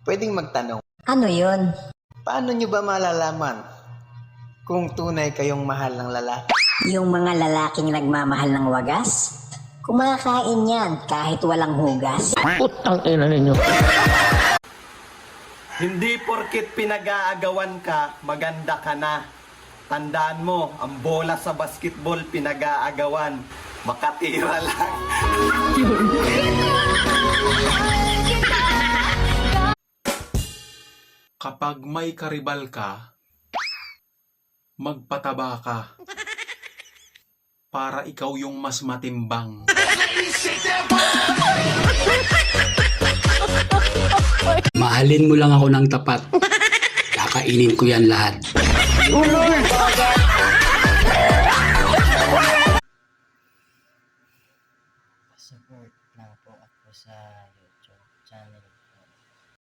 Pwedeng magtanong, Ano yun? paano nyo ba malalaman kung tunay kayong mahal ng lalaki? Yung mga lalaking nagmamahal ng wagas? Kumakain yan kahit walang hugas. Putang ina ninyo. Hindi porkit pinag-aagawan ka, maganda ka na. Tandaan mo, ang bola sa basketball pinag-aagawan. Makatira lang. Kapag may karibal ka, magpataba ka. Para ikaw yung mas matimbang. Mahalin mo lang ako ng tapat. Kakainin ko yan lahat.